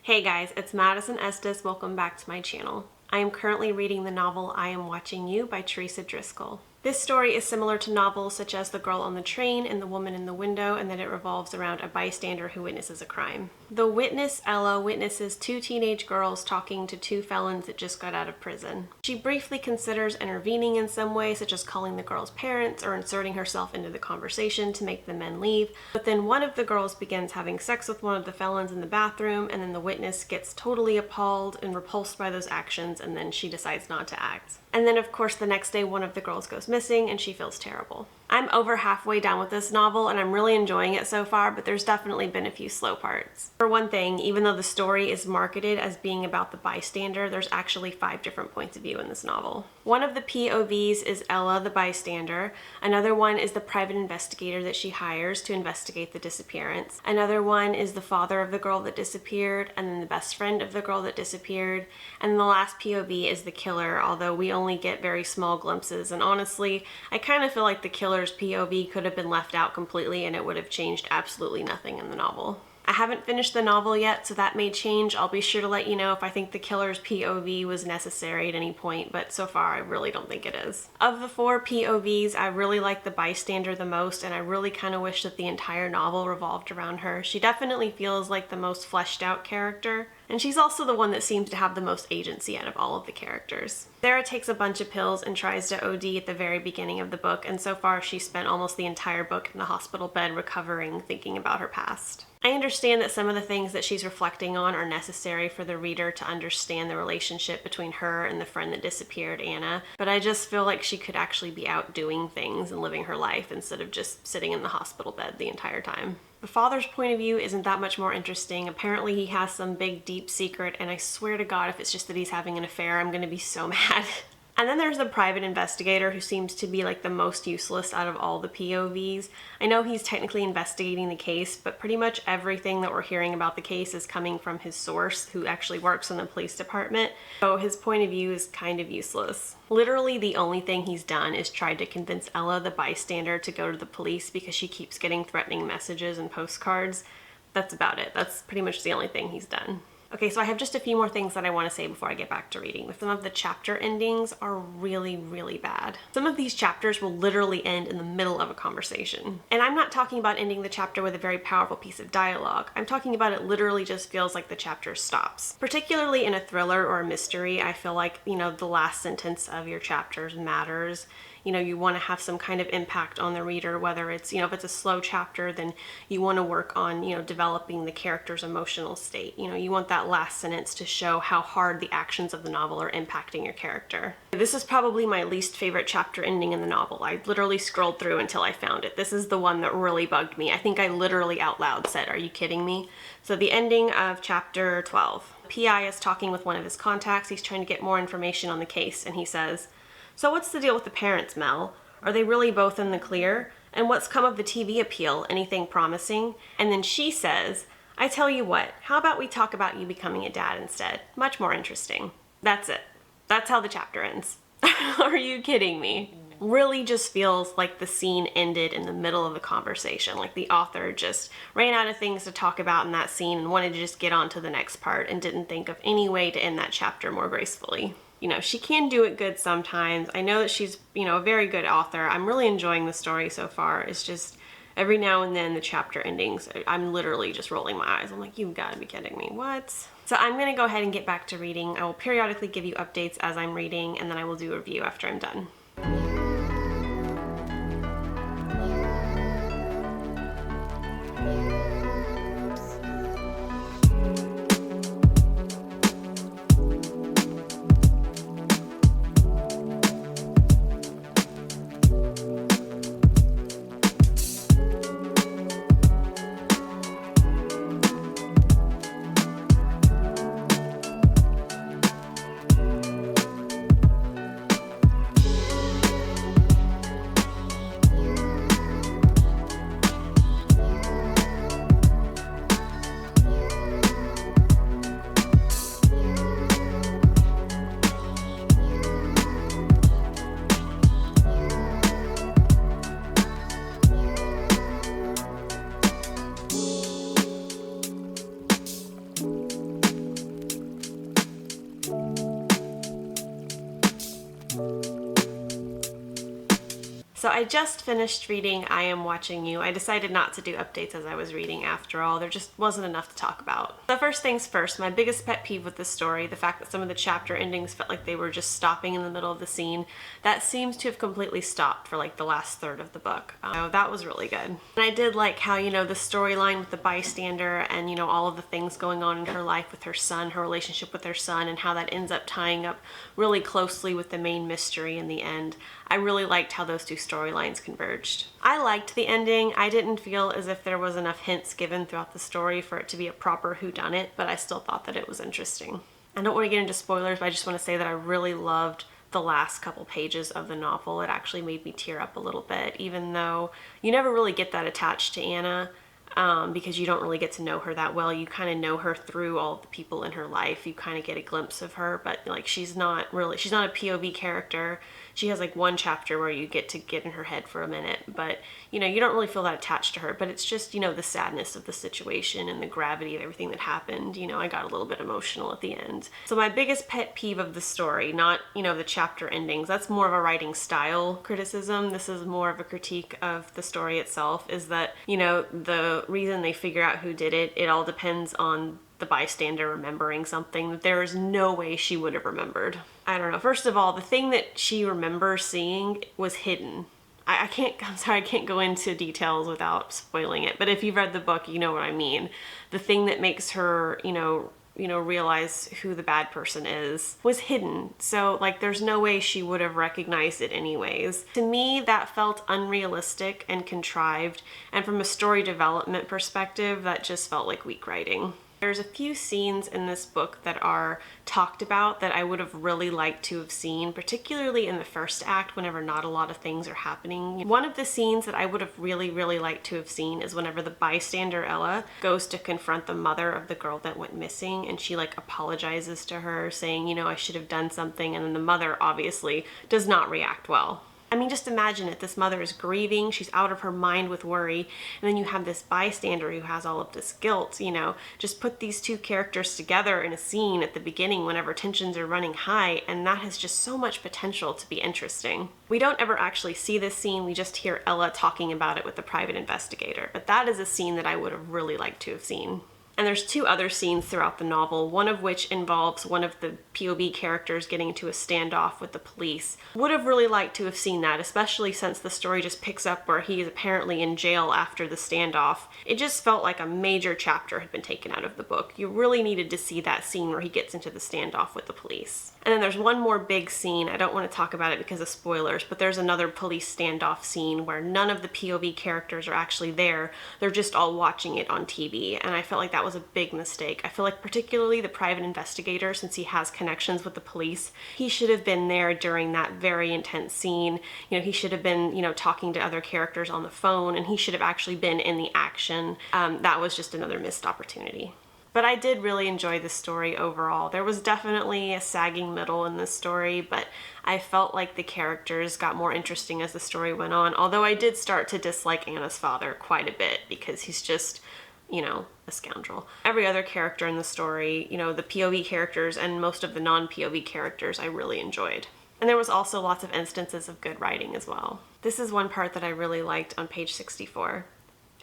Hey guys, it's Madison Estes. Welcome back to my channel. I am currently reading the novel I Am Watching You by Teresa Driscoll. This story is similar to novels such as The Girl on the Train and The Woman in the Window, in that it revolves around a bystander who witnesses a crime. The witness, Ella, witnesses two teenage girls talking to two felons that just got out of prison. She briefly considers intervening in some way, such as calling the girls' parents or inserting herself into the conversation to make the men leave, but then one of the girls begins having sex with one of the felons in the bathroom, and then the witness gets totally appalled and repulsed by those actions, and then she decides not to act. And then of course the next day one of the girls goes missing and she feels terrible. I'm over halfway done with this novel and I'm really enjoying it so far, but there's definitely been a few slow parts. For one thing, even though the story is marketed as being about the bystander, there's actually 5 different points of view in this novel. One of the POVs is Ella, the bystander. Another one is the private investigator that she hires to investigate the disappearance. Another one is the father of the girl that disappeared, and then the best friend of the girl that disappeared. And the last POV is the killer, although we only get very small glimpses, and honestly, I kind of feel like the killer's POV could have been left out completely and it would have changed absolutely nothing in the novel. I haven't finished the novel yet, so that may change. I'll be sure to let you know if I think the killer's POV was necessary at any point, but so far I really don't think it is. Of the 4 POVs, I really like the bystander the most, and I really kind of wish that the entire novel revolved around her. She definitely feels like the most fleshed out character, and she's also the one that seems to have the most agency out of all of the characters. Sarah takes a bunch of pills and tries to OD at the very beginning of the book, and so far she's spent almost the entire book in the hospital bed recovering, thinking about her past. I understand that some of the things that she's reflecting on are necessary for the reader to understand the relationship between her and the friend that disappeared, Anna, but I just feel like she could actually be out doing things and living her life instead of just sitting in the hospital bed the entire time. The father's point of view isn't that much more interesting. Apparently he has some big deep secret, and I swear to God if it's just that he's having an affair, I'm gonna be so mad. And then there's the private investigator, who seems to be like the most useless out of all the POVs. I know he's technically investigating the case, but pretty much everything that we're hearing about the case is coming from his source, who actually works in the police department. So his point of view is kind of useless. Literally the only thing he's done is tried to convince Ella, the bystander, to go to the police because she keeps getting threatening messages and postcards. That's about it. That's pretty much the only thing he's done. Okay, so I have just a few more things that I want to say before I get back to reading. Some of the chapter endings are really, really bad. Some of these chapters will literally end in the middle of a conversation. And I'm not talking about ending the chapter with a very powerful piece of dialogue. I'm talking about it literally just feels like the chapter stops. Particularly in a thriller or a mystery, I feel like, the last sentence of your chapters matters. You want to have some kind of impact on the reader, whether it's, if it's a slow chapter, then you want to work on, developing the character's emotional state. You want that last sentence to show how hard the actions of the novel are impacting your character. This is probably my least favorite chapter ending in the novel. I literally scrolled through until I found it. This is the one that really bugged me. I think I literally out loud said, "Are you kidding me?" So the ending of chapter 12. PI is talking with one of his contacts. He's trying to get more information on the case, and he says, "So what's the deal with the parents, Mel? Are they really both in the clear? And what's come of the TV appeal? Anything promising?" And then she says, "I tell you what, how about we talk about you becoming a dad instead? Much more interesting." That's it. That's how the chapter ends. Are you kidding me? Really just feels like the scene ended in the middle of the conversation. Like the author just ran out of things to talk about in that scene and wanted to just get on to the next part and didn't think of any way to end that chapter more gracefully. She can do it good sometimes. I know that she's, a very good author. I'm really enjoying the story so far. It's just every now and then the chapter endings, I'm literally just rolling my eyes. I'm like, you've got to be kidding me. What? So I'm going to go ahead and get back to reading. I will periodically give you updates as I'm reading, and then I will do a review after I'm done. So I just finished reading I Am Watching You. I decided not to do updates as I was reading after all. There just wasn't enough to talk about. So first things first, my biggest pet peeve with this story, the fact that some of the chapter endings felt like they were just stopping in the middle of the scene, that seems to have completely stopped for like the last third of the book. So that was really good. And I did like how, you know, the storyline with the bystander and, you know, all of the things going on in her life with her son, her relationship with her son, and how that ends up tying up really closely with the main mystery in the end. I really liked how those two storylines converged. I liked the ending. I didn't feel as if there was enough hints given throughout the story for it to be a proper whodunit, but I still thought that it was interesting. I don't want to get into spoilers, but I just want to say that I really loved the last couple pages of the novel. It actually made me tear up a little bit, even though you never really get that attached to Anna. Because you don't really get to know her that well. You kind of know her through all the people in her life. You kind of get a glimpse of her, but like she's not a POV character. She has like one chapter where you get to get in her head for a minute, but you know, you don't really feel that attached to her, but it's just, you know, the sadness of the situation and the gravity of everything that happened. You know, I got a little bit emotional at the end. So my biggest pet peeve of the story, not, you know, the chapter endings, that's more of a writing style criticism. This is more of a critique of the story itself, is that, you know, the reason they figure out who did it, it all depends on the bystander remembering something that there is no way she would have remembered. I don't know. First of all, the thing that she remembers seeing was hidden. I'm sorry, I can't go into details without spoiling it, but if you've read the book, you know what I mean. The thing that makes her, you know, realize who the bad person is was hidden. So like there's no way she would have recognized it anyways. To me, that felt unrealistic and contrived. And from a story development perspective, that just felt like weak writing. There's a few scenes in this book that are talked about that I would have really liked to have seen, particularly in the first act whenever not a lot of things are happening. One of the scenes that I would have really liked to have seen is whenever the bystander Ella goes to confront the mother of the girl that went missing, and she like apologizes to her saying, you know, I should have done something, and then the mother obviously does not react well. I mean, just imagine it. This mother is grieving. She's out of her mind with worry. And then you have this bystander who has all of this guilt, you know. Just put these two characters together in a scene at the beginning whenever tensions are running high, and that has just so much potential to be interesting. We don't ever actually see this scene. We just hear Ella talking about it with the private investigator. But that is a scene that I would have really liked to have seen. And there's two other scenes throughout the novel, one of which involves one of the POV characters getting into a standoff with the police. Would have really liked to have seen that, especially since the story just picks up where he is apparently in jail after the standoff. It just felt like a major chapter had been taken out of the book. You really needed to see that scene where he gets into the standoff with the police. And then there's one more big scene. I don't want to talk about it because of spoilers, but there's another police standoff scene where none of the POV characters are actually there. They're just all watching it on TV. And I felt like that was a big mistake. I feel like particularly the private investigator, since he has connections with the police, he should have been there during that very intense scene. You know, he should have been, you know, talking to other characters on the phone, and he should have actually been in the action. That was just another missed opportunity. But I did really enjoy the story overall. There was definitely a sagging middle in this story, but I felt like the characters got more interesting as the story went on, although I did start to dislike Anna's father quite a bit because he's just, you know, a scoundrel. Every other character in the story, you know, the POV characters and most of the non-POV characters I really enjoyed. And there was also lots of instances of good writing as well. This is one part that I really liked on page 64.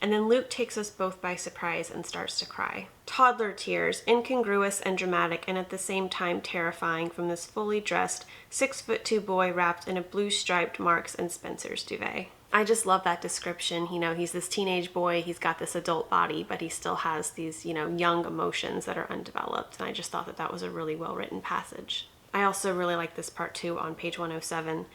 And then Luke takes us both by surprise and starts to cry. Toddler tears, incongruous and dramatic, and at the same time terrifying, from this fully dressed 6'2" boy wrapped in a blue striped Marks and Spencer's duvet. I just love that description. You know, he's this teenage boy, he's got this adult body, but he still has these, you know, young emotions that are undeveloped. And I just thought that that was a really well written passage. I also really like this part too on page 107.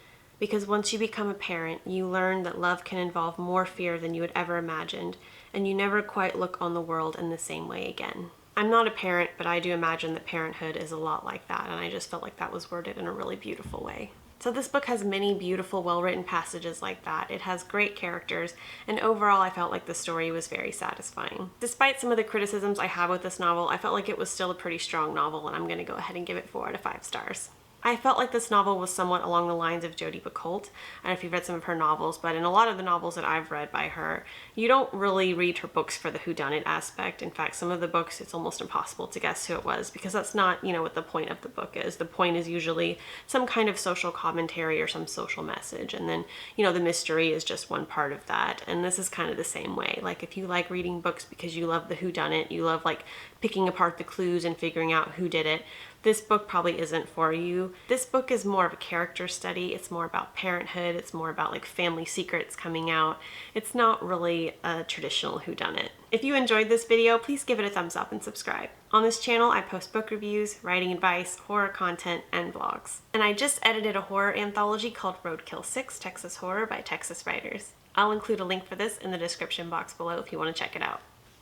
Because once you become a parent, you learn that love can involve more fear than you had ever imagined, and you never quite look on the world in the same way again. I'm not a parent, but I do imagine that parenthood is a lot like that, and I just felt like that was worded in a really beautiful way. So this book has many beautiful, well-written passages like that. It has great characters, and overall I felt like the story was very satisfying. Despite some of the criticisms I have with this novel, I felt like it was still a pretty strong novel, and I'm going to go ahead and give it 4 out of 5 stars. I felt like this novel was somewhat along the lines of Jodi Picoult. I don't know if you've read some of her novels, but in a lot of the novels that I've read by her, you don't really read her books for the whodunit aspect. In fact, some of the books, it's almost impossible to guess who it was because that's not, what the point of the book is. The point is usually some kind of social commentary or some social message. And then, the mystery is just one part of that. And this is kind of the same way. Like if you like reading books because you love the whodunit, you love like picking apart the clues and figuring out who did it, this book probably isn't for you. This book is more of a character study. It's more about parenthood. It's more about like family secrets coming out. It's not really a traditional whodunit. If you enjoyed this video, please give it a thumbs up and subscribe. On this channel, I post book reviews, writing advice, horror content, and vlogs. And I just edited a horror anthology called Roadkill 6 Texas Horror by Texas writers. I'll include a link for this in the description box below if you want to check it out.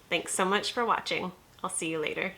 Thanks so much for watching. I'll see you later.